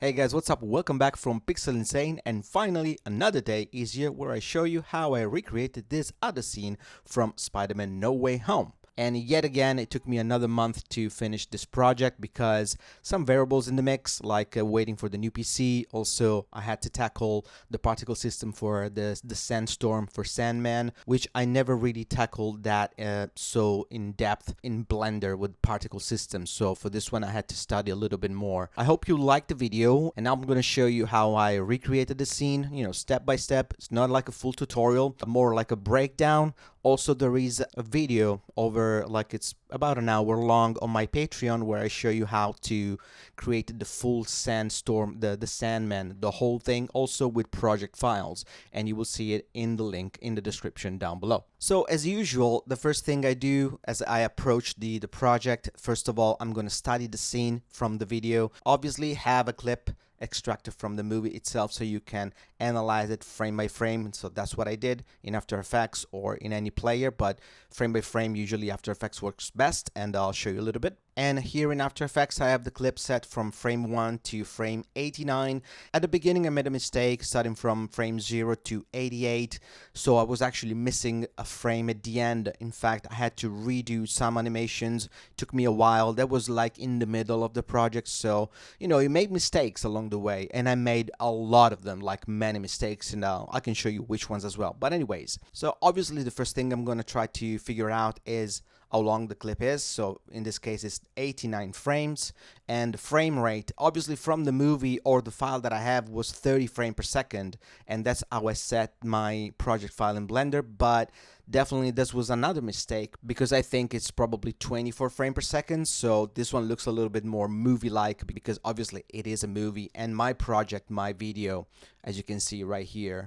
Hey guys, what's up? Welcome back from Pixel Insane, and finally another day is here where I show you how I recreated this other scene from Spider-Man No Way Home. And yet again, it took me another month to finish this project because some variables in the mix, like waiting for the new PC. Also, I had to tackle the particle system for the sandstorm for SandMan, which I never really tackled that so in depth in Blender with particle systems. So for this one, I had to study a little bit more. I hope you liked the video, and now I'm going to show you how I recreated the scene, step by step. It's not like a full tutorial, more like a breakdown. Also, there is a video over, like, it's about an hour long on my Patreon where I show you how to create the full sandstorm, the SandMan, the whole thing, also with project files, and you will see it in the link in the description down below. So as usual, the first thing I do as I approach the project, first of all, I'm going to study the scene from the video. Obviously, have a clip extracted from the movie itself so you can analyze it frame by frame. So that's what I did in After Effects or in any player, but frame by frame, usually After Effects works best, and I'll show you a little bit. And here in After Effects, I have the clip set from frame 1 to frame 89. At the beginning, I made a mistake starting from frame 0 to 88. So I was actually missing a frame at the end. In fact, I had to redo some animations. It took me a while. That was like in the middle of the project. So, you made mistakes along the way. And I made a lot of them, like many mistakes. And I can show you which ones as well. But anyways, so obviously the first thing I'm going to try to figure out is how long the clip is. So in this case, it's 89 frames, and the frame rate, obviously from the movie or the file that I have, was 30 frames per second, and that's how I set my project file in Blender. But definitely this was another mistake because I think it's probably 24 frames per second. So this one looks a little bit more movie-like because obviously it is a movie, and my project, my video, as you can see right here,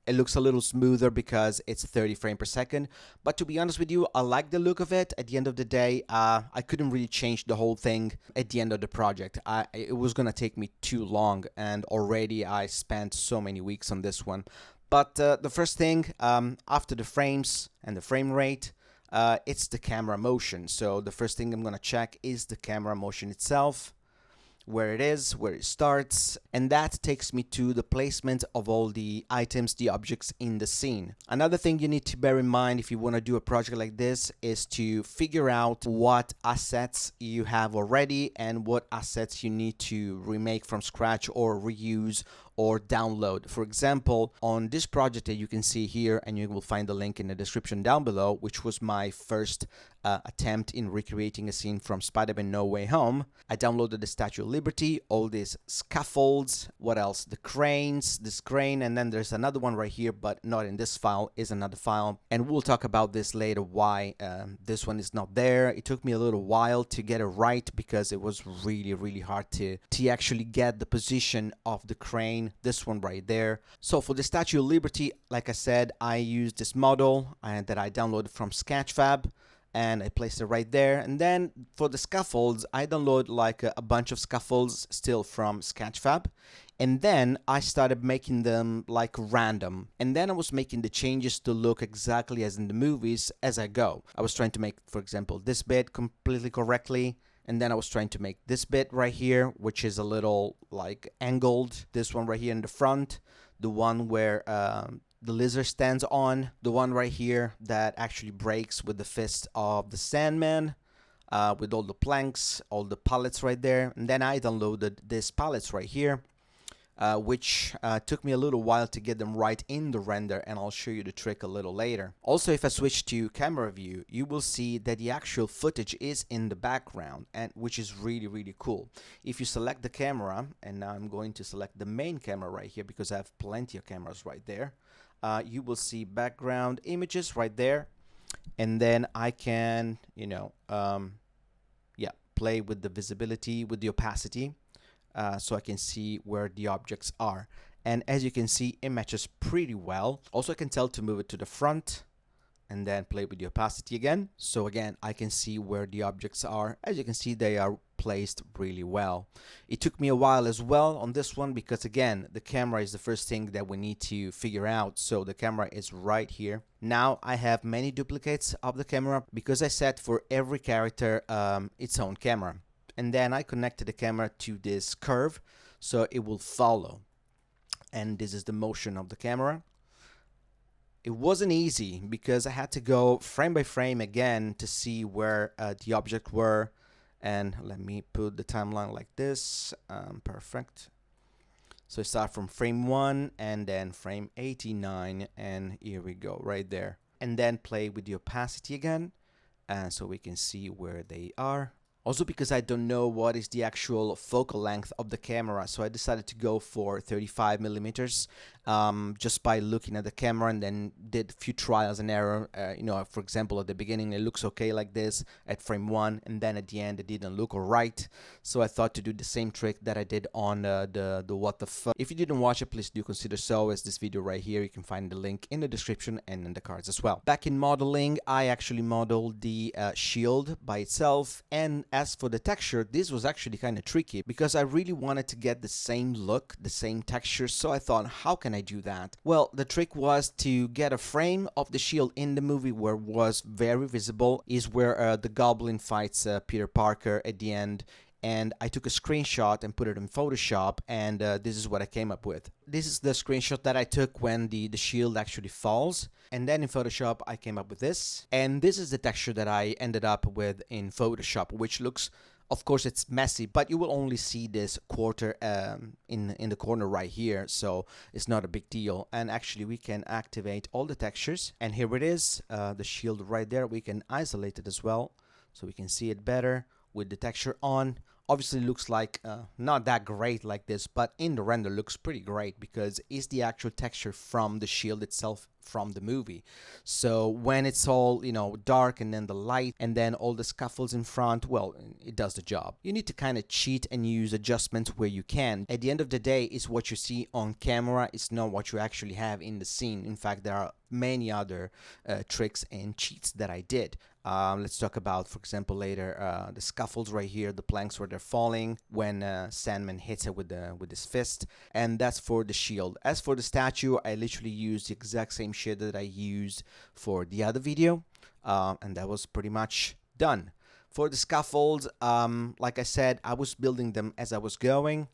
it looks a little smoother because it's 30 frames per second. But to be honest with you, I like the look of it. At the end of the day, I couldn't really change the whole thing at the end of the project. It was going to take me too long, and already I spent so many weeks on this one. But the first thing, after the frames and the frame rate, it's the camera motion. So the first thing I'm going to check is the camera motion itself, where it is, where it starts, and that takes me to the placement of all the items, the objects in the scene. Another thing you need to bear in mind if you want to do a project like this is to figure out what assets you have already and what assets you need to remake from scratch or reuse or download. For example, on this project that you can see here, and you will find the link in the description down below, which was my first attempt in recreating a scene from Spider-Man No Way Home, I downloaded the Statue of Liberty, all these scaffolds, what else? The cranes, this crane, and then there's another one right here, but not in this file, is another file. And we'll talk about this later, why this one is not there. It took me a little while to get it right because it was really, really hard to actually get the position of the crane, this one right there. So for the Statue of Liberty, like I said, I used this model that I downloaded from Sketchfab, and I placed it right there. And then for the scaffolds, I download like a bunch of scaffolds still from Sketchfab, and then I started making them like random, and then I was making the changes to look exactly as in the movies as I go. I was trying to make, for example, this bit completely correctly, and then I was trying to make this bit right here, which is a little like angled, this one right here in the front, the one where the lizard stands on, the one right here that actually breaks with the fist of the SandMan, with all the planks, all the pallets right there. And then I downloaded these pallets right here, which took me a little while to get them right in the render, and I'll show you the trick a little later. Also, if I switch to camera view, you will see that the actual footage is in the background, and which is really, really cool. If you select the camera, and now I'm going to select the main camera right here because I have plenty of cameras right there, you will see background images right there, and then I can, play with the visibility, with the opacity, so I can see where the objects are. And as you can see, it matches pretty well. Also, I can tell to move it to the front and then play with the opacity again. So again, I can see where the objects are. As you can see, they are placed really well. It took me a while as well on this one because again, the camera is the first thing that we need to figure out. So the camera is right here. Now I have many duplicates of the camera because I set for every character its own camera. and then I connected the camera to this curve so it will follow. And this is the motion of the camera. It wasn't easy because I had to go frame by frame again to see where the object were. And let me put the timeline like this. Perfect. So start from frame 1 and then frame 89, and here we go right there. And then play with the opacity again, so we can see where they are. Also, because I don't know what is the actual focal length of the camera, so I decided to go for 35 millimeters just by looking at the camera, and then did a few trials and error. You know, for example, at the beginning it looks okay like this at frame 1, and then at the end it didn't look alright. So I thought to do the same trick that I did on the what the fuck. If you didn't watch it, please do consider so, as this video right here, you can find the link in the description and in the cards as well. Back in modeling, I actually modeled the shield by itself, and as for the texture, this was actually kind of tricky because I really wanted to get the same look, the same texture. So I thought, how can I do that? Well, the trick was to get a frame of the shield in the movie where it was very visible, is where the Goblin fights Peter Parker at the end. And I took a screenshot and put it in Photoshop, and this is what I came up with. This is the screenshot that I took when the shield actually falls, and then in Photoshop I came up with this, and this is the texture that I ended up with in Photoshop, which looks, of course it's messy, but you will only see this quarter in the corner right here, so it's not a big deal. And actually we can activate all the textures, and here it is, the shield right there. We can isolate it as well, so we can see it better with the texture on. Obviously looks like not that great like this, but in the render looks pretty great because it's the actual texture from the shield itself from the movie. So when it's all, you know, dark and then the light and then all the scuffles in front, well, it does the job. You need to kind of cheat and use adjustments where you can. At the end of the day, it's what you see on camera, it's not what you actually have in the scene. In fact, there are many other tricks and cheats that I did. Let's talk about, for example, later the scuffles right here, the planks where they're falling when SandMan hits it with his fist, and that's for the shield. As for the statue, I literally used the exact same shit that I used for the other video, and that was pretty much done. For the scaffolds, like I said, I was building them as I was going.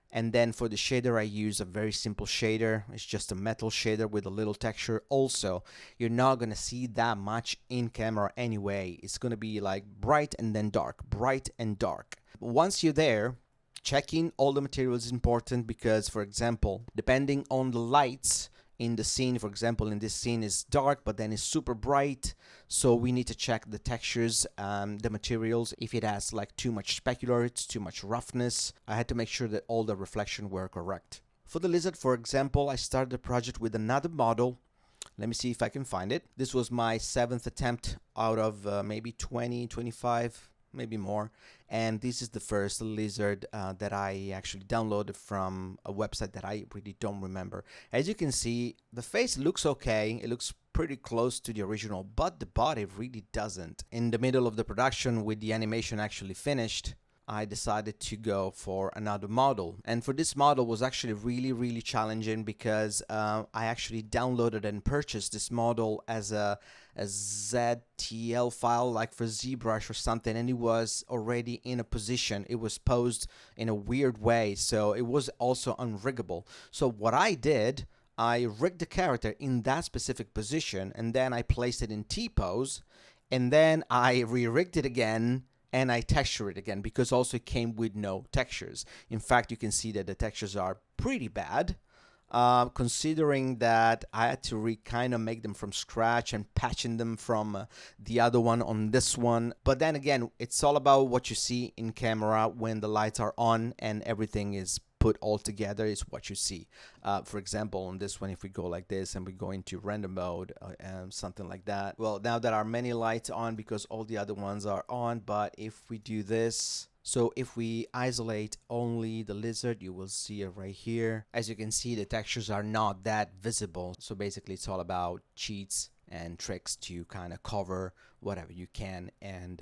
And then for the shader, I use a very simple shader. It's just a metal shader with a little texture. Also, you're not going to see that much in camera anyway. It's going to be like bright and then dark, bright and dark. Once you're there, checking all the materials is important because, for example, depending on the lights in the scene, for example, in this scene is dark, but then it's super bright. So we need to check the textures, the materials. If it has like too much specular, it's too much roughness. I had to make sure that all the reflection were correct. For the lizard, for example, I started the project with another model. Let me see if I can find it. This was my 7th attempt out of maybe 20, 25, maybe more. And this is the first lizard that I actually downloaded from a website that I really don't remember. As you can see, the face looks okay. It looks pretty close to the original, but the body really doesn't. In the middle of the production, with the animation actually finished, I decided to go for another model. And for this model was actually really challenging because I actually downloaded and purchased this model as a ZTL file, like for ZBrush or something, and it was already in a position. It was posed in a weird way, so it was also unriggable. So what I did, I rigged the character in that specific position, and then I placed it in T-pose, and then I re-rigged it again, and I texture it again, because also it came with no textures. In fact, you can see that the textures are pretty bad, considering that I had to kind of make them from scratch and patching them from the other one on this one. But then again, it's all about what you see in camera when the lights are on and everything is put all together is what you see. For example, on this one, if we go like this and we go into render mode, something like that. Well, now there are many lights on because all the other ones are on, but if we do this, so if we isolate only the lizard, you will see it right here. As you can see, the textures are not that visible. So basically it's all about cheats and tricks to kind of cover whatever you can and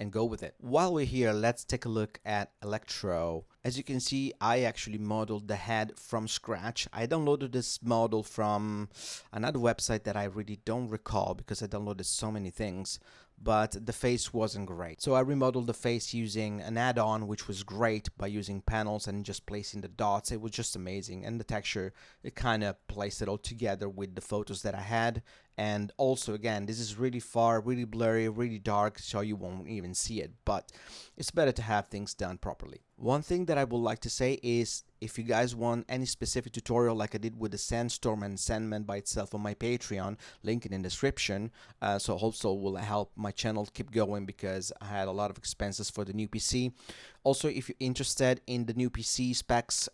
go with it. While we're here, let's take a look at Electro. As you can see, I actually modeled the head from scratch. I downloaded this model from another website that I really don't recall because I downloaded so many things. but the face wasn't great. So I remodeled the face using an add-on, which was great, by using panels and just placing the dots. It was just amazing, and the texture, it kind of placed it all together with the photos that I had. And also, again, this is really far, really blurry, really dark, so you won't even see it, but it's better to have things done properly. One thing that I would like to say is, if you guys want any specific tutorial like I did with the Sandstorm and SandMan by itself on my Patreon, link in the description, so also will help my channel keep going, because I had a lot of expenses for the new PC. Also, if you're interested in the new PC specs,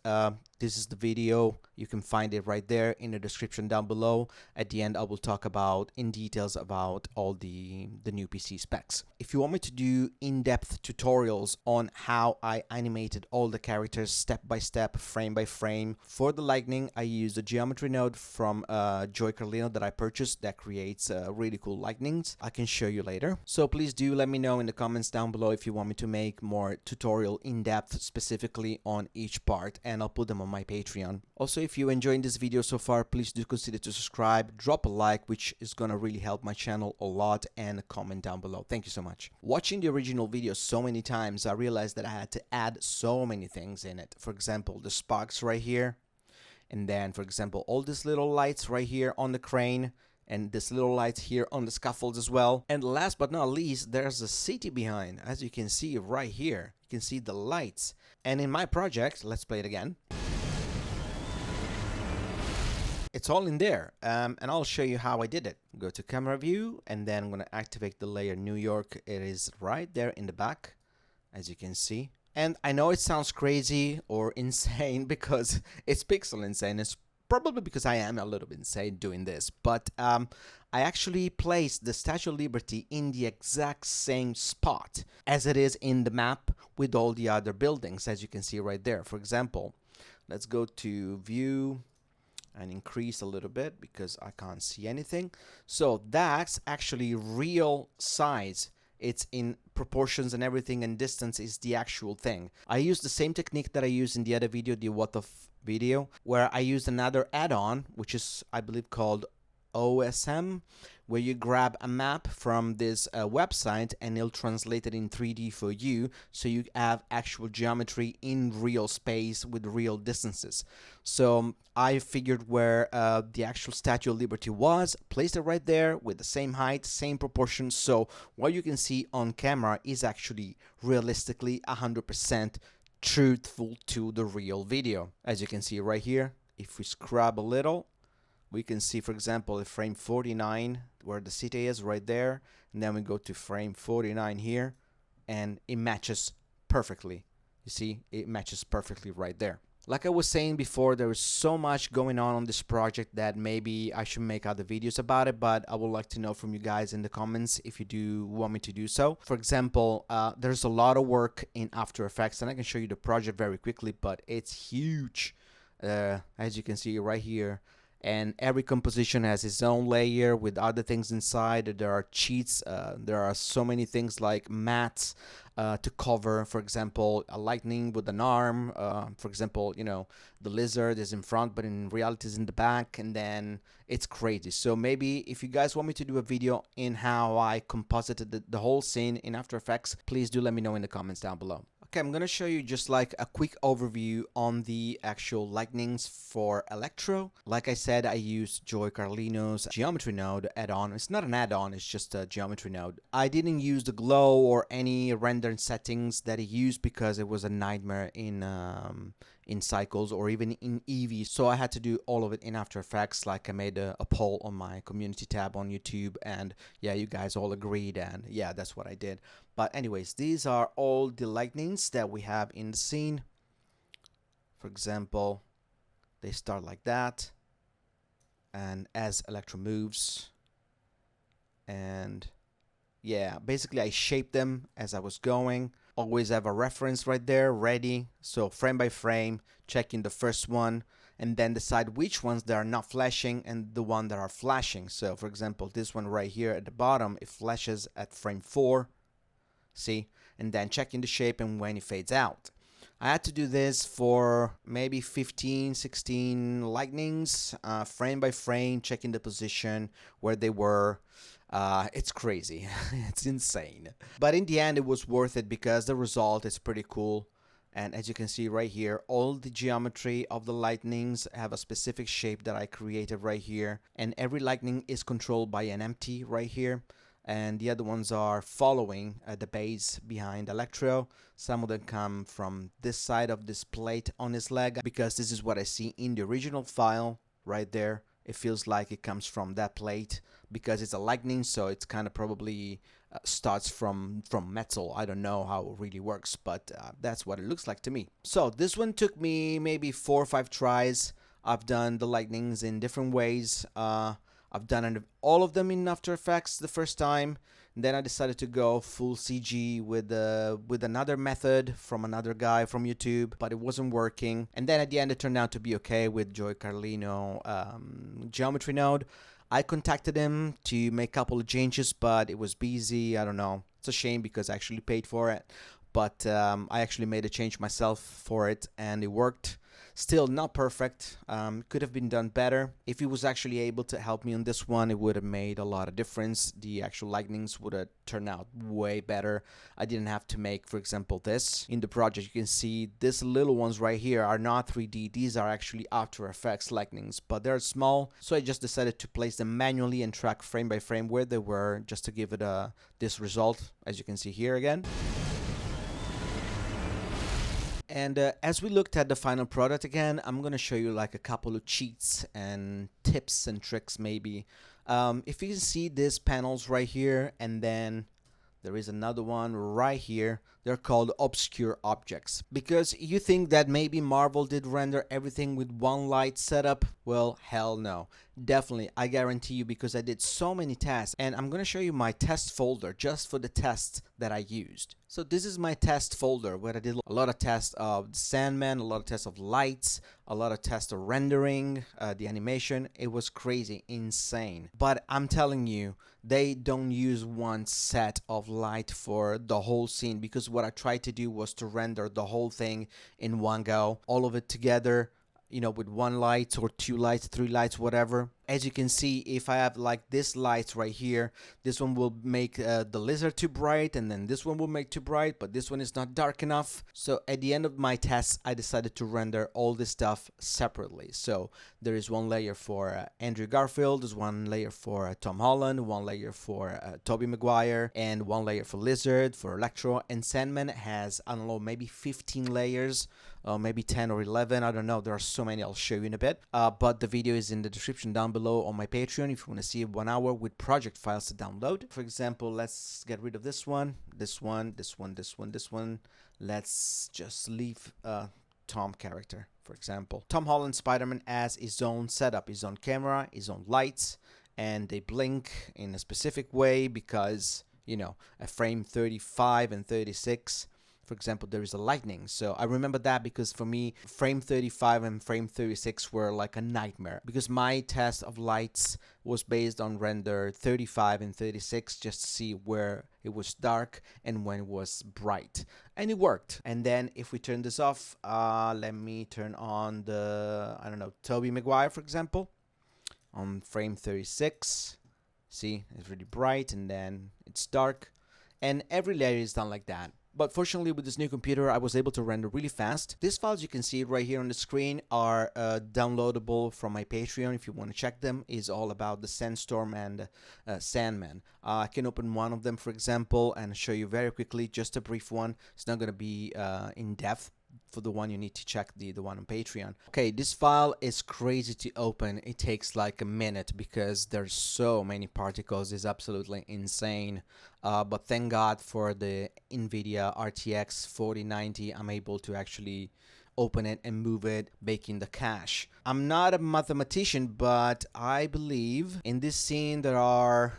this is the video. You can find it right there in the description down below. At the end, I will talk about in details about all the new PC specs. If you want me to do in-depth tutorials on how I animated all the characters step by step, frame by frame, for the Lightning, I use the geometry node from Joy Carlino that I purchased that creates really cool lightnings. I can show you later. So please do let me know in the comments down below if you want me to make more tutorial in-depth specifically on each part, and I'll put them on my Patreon. Also, if you're enjoying this video so far, please do consider to subscribe, drop a like, which is gonna really help my channel a lot, and a comment down below. Thank you so much. Watching the original video so many times, I realized that I had to add so many things in it. For example, the sparks right here, and then, for example, all these little lights right here on the crane, and this little light here on the scaffolds as well. And last but not least, there's a city behind, as you can see right here. You can see the lights. And in my project, let's play it again. It's all in there, and I'll show you how I did it. Go to camera view, and then I'm gonna activate the layer New York. It is right there in the back, as you can see. And I know it sounds crazy or insane because it's pixel insane. It's probably because I am a little bit insane doing this, but I actually placed the Statue of Liberty in the exact same spot as it is in the map with all the other buildings, as you can see right there. For example, let's go to view and increase a little bit because I can't see anything. So that's actually real size. It's in proportions and everything, and distance is the actual thing. I used the same technique that I used in the other video, the what the video, where I used another add-on, which is, I believe, called OSM, where you grab a map from this website and it'll translate it in 3D for you, so you have actual geometry in real space with real distances. So I figured where the actual Statue of Liberty was, placed it right there with the same height, same proportions, so what you can see on camera is actually realistically 100% truthful to the real video. As you can see right here, if we scrub a little, we can see, for example, at frame 49 where the city is right there, and then we go to frame 49 here, and it matches perfectly. You see, it matches perfectly right there. Like I was saying before, there is so much going on this project that maybe I should make other videos about it, but I would like to know from you guys in the comments if you do want me to do so. For example, there's a lot of work in After Effects, and I can show you the project very quickly, but it's huge, as you can see right here. And every composition has its own layer with other things inside. There are cheats. There are so many things like mats to cover. For example, a lightning with an arm. For example, you know, the lizard is in front, but in reality is in the back. And then it's crazy. So maybe if you guys want me to do a video in how I composited the whole scene in After Effects, please do let me know in the comments down below. Okay, I'm gonna show you just like a quick overview on the actual lightnings for Electro. Like I said, I used Joy Carlino's geometry node add-on. It's not an add-on, it's just a geometry node. I didn't use the glow or any render settings that he used because it was a nightmare in Cycles or even in Eevee, so I had to do all of it in After Effects. Like I made a poll on my community tab on YouTube, and yeah, you guys all agreed, and yeah, that's what I did. But anyways, these are all the lightnings that we have in the scene. For example, they start like that, and as Electro moves, and yeah, basically I shaped them as I was going. Always have a reference right there ready, so frame by frame, checking the first one, and then decide which ones that are not flashing and the one that are flashing. So for example, this one right here at the bottom, it flashes at frame 4, see, and then checking the shape and when it fades out. I had to do this for maybe 15, 16 lightnings, frame by frame, checking the position where they were. It's crazy. It's insane. But in the end, it was worth it because the result is pretty cool. And as you can see right here, all the geometry of the lightnings have a specific shape that I created right here. And every lightning is controlled by an empty right here. And the other ones are following the base behind Electro. Some of them come from this side of this plate on his leg, because this is what I see in the original file right there. It feels like it comes from that plate because it's a lightning, so it's kind of probably starts from metal. I don't know how it really works, but that's what it looks like to me. So this one took me maybe 4 or 5 tries. I've done the lightnings in different ways. I've done all of them in After Effects the first time. Then I decided to go full CG with another method from another guy from YouTube, but it wasn't working. And then at the end it turned out to be okay with Joy Carlino geometry node. I contacted him to make a couple of changes, but it was busy. I don't know. It's a shame because I actually paid for it. But I actually made a change myself for it, and it worked. Still not perfect. Could have been done better. If he was actually able to help me on this one, it would have made a lot of difference. The actual lightnings would have turned out way better. I didn't have to make, for example, this. In the project, you can see these little ones right here are not 3D. These are actually After Effects lightnings, but they're small. So I just decided to place them manually and track frame by frame where they were, just to give it this result, as you can see here again. And as we looked at the final product again, I'm going to show you like a couple of cheats and tips and tricks maybe. If you can see these panels right here, and then there is another one right here. They're called obscure objects. Because you think that maybe Marvel did render everything with one light setup? Well, hell no. Definitely, I guarantee you, because I did so many tests. And I'm going to show you my test folder just for the tests that I used. So this is my test folder where I did a lot of tests of SandMan, a lot of tests of lights, a lot of tests of rendering, the animation. It was crazy, insane. But I'm telling you, they don't use one set of light for the whole scene, because what I tried to do was to render the whole thing in one go, all of it together, you know, with one light or 2 lights, 3 lights, whatever. As you can see, if I have like this light right here, this one will make the lizard too bright, and then this one will make too bright, but this one is not dark enough. So at the end of my tests, I decided to render all this stuff separately. So there is one layer for Andrew Garfield, there's one layer for Tom Holland, one layer for Tobey Maguire, and one layer for Lizard, for Electro, and SandMan has, I don't know, maybe 15 layers, maybe 10 or 11, I don't know, there are so many, I'll show you in a bit. But the video is in the description down below on my Patreon if you want to see 1 hour with project files to download. For example, let's get rid of this one, this one, this one, this one, this one. Let's just leave Tom character, for example. Tom Holland Spider-Man has his own setup, his own camera, his own lights, and they blink in a specific way because, you know, at frame 35 and 36, for example, there is a lightning. So I remember that because for me, frame 35 and frame 36 were like a nightmare, because my test of lights was based on render 35 and 36 just to see where it was dark and when it was bright. And it worked. And then if we turn this off, let me turn on the, I don't know, Tobey Maguire, for example, on frame 36. See, it's really bright and then it's dark. And every layer is done like that. But fortunately, with this new computer, I was able to render really fast. These files, you can see right here on the screen, are downloadable from my Patreon if you want to check them. It's all about the Sandstorm and SandMan. I can open one of them, for example, and show you very quickly, just a brief one. It's not going to be in depth. For the one, you need to check the one on Patreon. Okay, this file is crazy to open. It takes like a minute because there's so many particles. It's absolutely insane. But thank God for the nvidia RTX 4090. I'm able to actually open it and move it, making the cache. I'm not a mathematician, but I believe in this scene there are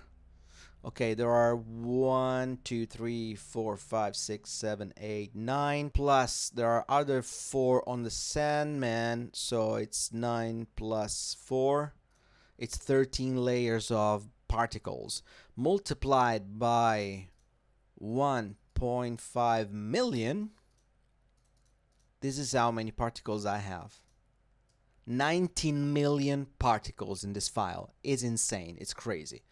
1, 2, 3, 4, 5, 6, 7, 8, 9. Plus, there are other 4 on the SandMan. So it's 9 plus 4. It's 13 layers of particles. Multiplied by 1.5 million. This is how many particles I have. 19 million particles in this file. It's insane. It's crazy.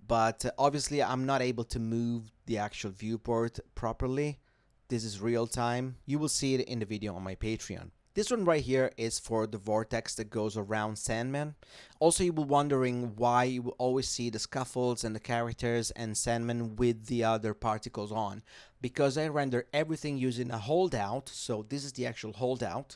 but obviously I'm not able to move the actual viewport properly. This is real time. You will see it in the video on my Patreon. This one right here is for the vortex that goes around SandMan. Also, you will wondering why you will always see the scaffolds and the characters and SandMan with the other particles on. Because I render everything using a holdout, so this is the actual holdout.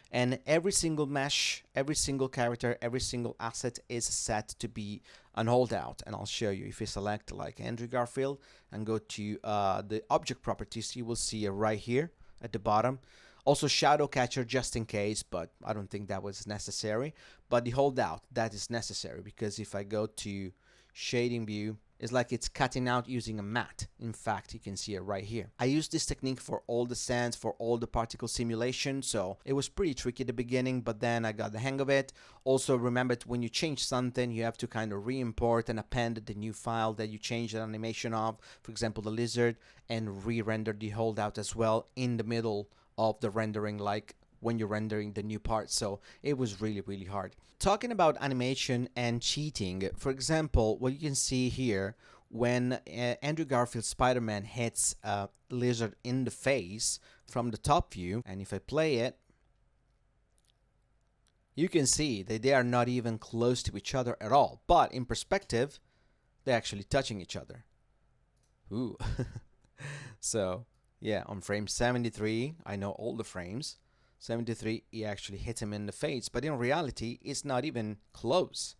And every single mesh, every single character, every single asset is set to be an holdout. And I'll show you. If you select like Andrew Garfield and go to the object properties, you will see it right here at the bottom. Also shadow catcher just in case, but I don't think that was necessary. But the holdout, that is necessary, because if I go to shading view, it's like it's cutting out using a matte. In fact, you can see it right here. I used this technique for all the sands, for all the particle simulation, so it was pretty tricky at the beginning, but then I got the hang of it. Also, remember, when you change something, you have to kind of re-import and append the new file that you changed the animation of, for example, the lizard, and re-render the holdout as well in the middle of the rendering, like when you're rendering the new part. So it was really hard. Talking about animation and cheating, for example, what you can see here, when Andrew Garfield's Spider-Man hits a lizard in the face from the top view, and if I play it, you can see that they are not even close to each other at all, but in perspective they're actually touching each other. Ooh. So yeah, on frame 73, I know all the frames. 73, he actually hit him in the face, but in reality, it's not even close.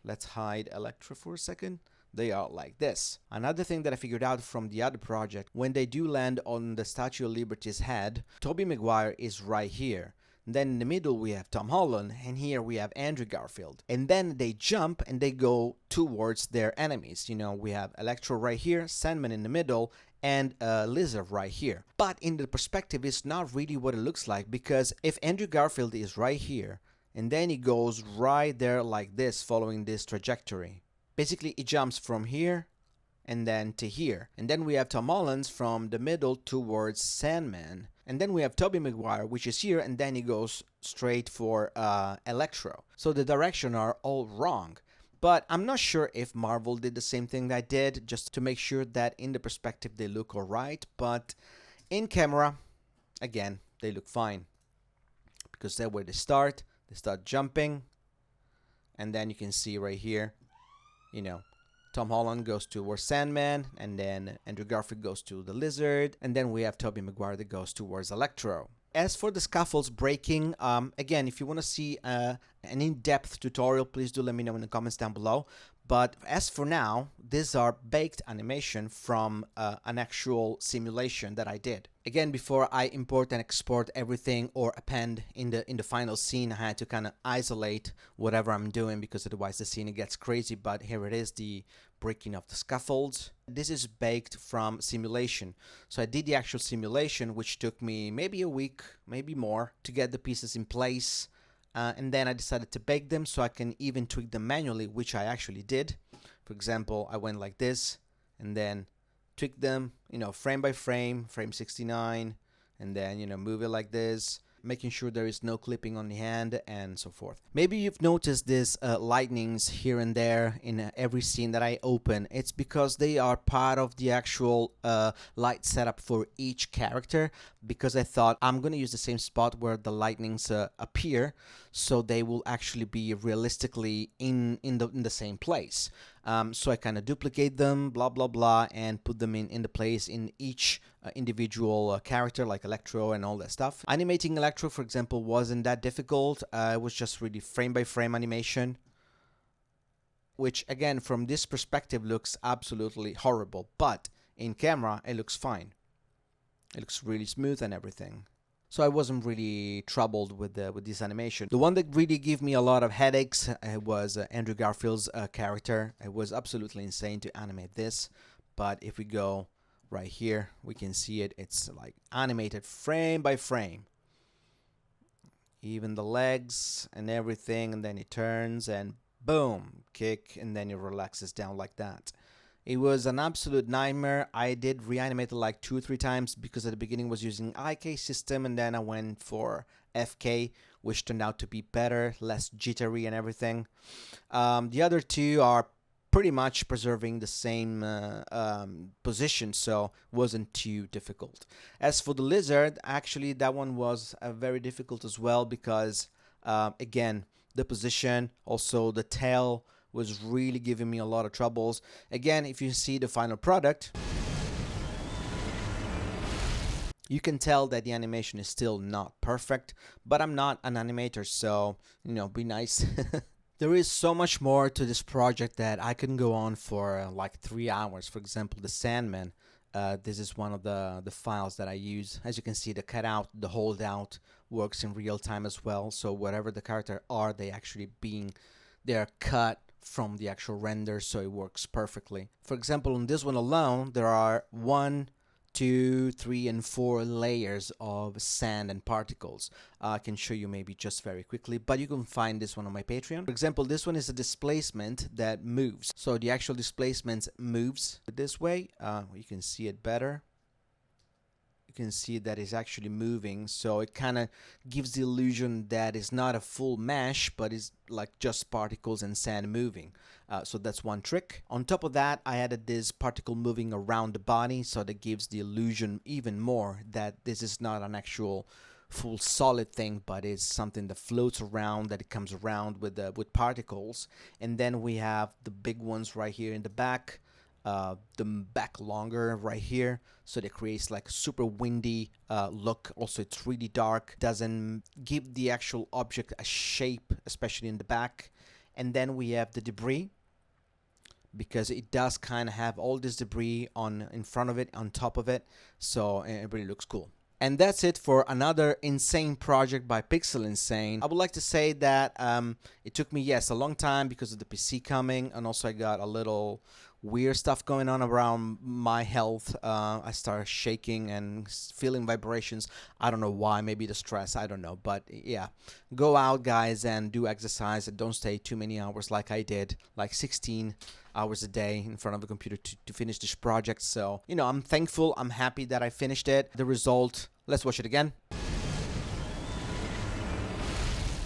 Let's hide Electro for a second. They are like this. Another thing that I figured out from the other project, when they do land on the Statue of Liberty's head, Tobey Maguire is right here. Then in the middle we have Tom Holland, and here we have Andrew Garfield. And then they jump and they go towards their enemies. You know, we have Electro right here, SandMan in the middle, and Lizard right here. But in the perspective, it's not really what it looks like, because if Andrew Garfield is right here, and then he goes right there like this, following this trajectory. Basically, it jumps from here and then to here. And then we have Tom Holland from the middle towards SandMan. And then we have Tobey Maguire, which is here, and then he goes straight for Electro. So the direction are all wrong. But I'm not sure if Marvel did the same thing that I did, just to make sure that in the perspective they look alright. But in camera, again, they look fine. Because that's where they start jumping. And then you can see right here, you know, Tom Holland goes towards SandMan, and then Andrew Garfield goes to the Lizard, and then we have Tobey Maguire that goes towards Electro. As for the scaffolds breaking, again, if you want to see an in-depth tutorial, please do let me know in the comments down below. But as for now, these are baked animation from an actual simulation that I did. Again, before I import and export everything or append in the final scene, I had to kind of isolate whatever I'm doing, because otherwise the scene gets crazy. But here it is, the breaking of the scaffolds. This is baked from simulation. So I did the actual simulation, which took me maybe a week, maybe more, to get the pieces in place. And then I decided to bake them so I can even tweak them manually, which I actually did. For example, I went like this and then tweak them, you know, frame by frame, frame 69, and then, you know, move it like this, making sure there is no clipping on the hand and so forth. Maybe you've noticed these lightnings here and there in every scene that I open. It's because they are part of the actual light setup for each character, because I thought I'm gonna use the same spot where the lightnings appear, so they will actually be realistically in the same place. So I kind of duplicate them, blah blah blah, and put them in the place in each individual character, like Electro and all that stuff. Animating Electro, for example, wasn't that difficult. It was just really frame by frame animation, which again from this perspective looks absolutely horrible, but in camera it looks fine. It looks really smooth and everything. So I wasn't really troubled with this animation. The one that really gave me a lot of headaches was Andrew Garfield's character. It was absolutely insane to animate this, but if we go right here, we can see it. It's like animated frame by frame. Even the legs and everything, and then it turns and boom, kick, and then it relaxes down like that. It was an absolute nightmare. I did reanimate it like 2 or 3 times, because at the beginning was using IK system, and then I went for FK, which turned out to be better, less jittery and everything. The other two are pretty much preserving the same position, so wasn't too difficult. As for the lizard, actually that one was very difficult as well, because again, the position, also the tail, was really giving me a lot of troubles. Again, if you see the final product, you can tell that the animation is still not perfect, but I'm not an animator, so, you know, be nice. There is so much more to this project that I can go on for like 3 hours. For example, the SandMan. This is one of the files that I use. As you can see, the cutout, the holdout works in real time as well. So whatever the character are, they're cut from the actual render, so it works perfectly. For example, on this one alone, there are 1, 2, 3, and 4 layers of sand and particles. I can show you maybe just very quickly, but you can find this one on my Patreon. For example, this one is a displacement that moves. So the actual displacement moves this way. You can see it better. You can see that it's actually moving, so it kind of gives the illusion that it's not a full mesh, but it's like just particles and sand moving. So that's one trick. On top of that, I added this particle moving around the body, so that gives the illusion even more that this is not an actual full solid thing, but it's something that floats around, that it comes around with particles. And then we have the big ones right here in the back. The back longer right here, so that creates like a super windy look. Also, it's really dark, doesn't give the actual object a shape, especially in the back. And then we have the debris, because it does kind of have all this debris in front of it, on top of it, so it really looks cool. And that's it for another insane project by Pixel Insane. I would like to say that it took me, yes, a long time because of the PC coming, and also I got a little weird stuff going on around my health. I started shaking and feeling vibrations. I don't know why, maybe the stress, I don't know. But yeah, go out, guys, and do exercise, and don't stay too many hours like I did, like 16 hours a day in front of a computer to finish this project. So, you know, I'm thankful, I'm happy that I finished it. The result, let's watch it again.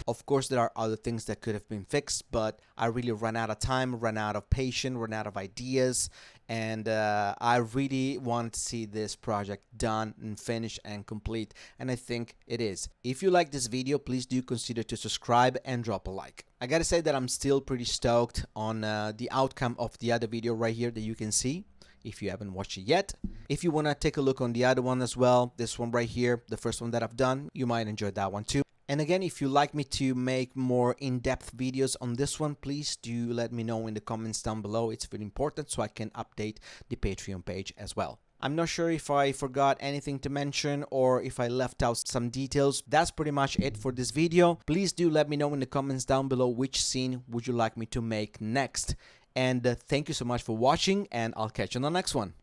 Of course, there are other things that could have been fixed, but I really ran out of time, ran out of patience, ran out of ideas, and I really want to see this project done and finished and complete, and I think it is. If you like this video, please do consider to subscribe and drop a like. I gotta say that I'm still pretty stoked on the outcome of the other video right here that you can see, if you haven't watched it yet. If you want to take a look on the other one as well, this one right here, the first one that I've done, you might enjoy that one too. And again, if you'd like me to make more in-depth videos on this one, please do let me know in the comments down below. It's very important, so I can update the Patreon page as well. I'm not sure if I forgot anything to mention or if I left out some details. That's pretty much it for this video. Please do let me know in the comments down below which scene would you like me to make next. And thank you so much for watching, and I'll catch you on the next one.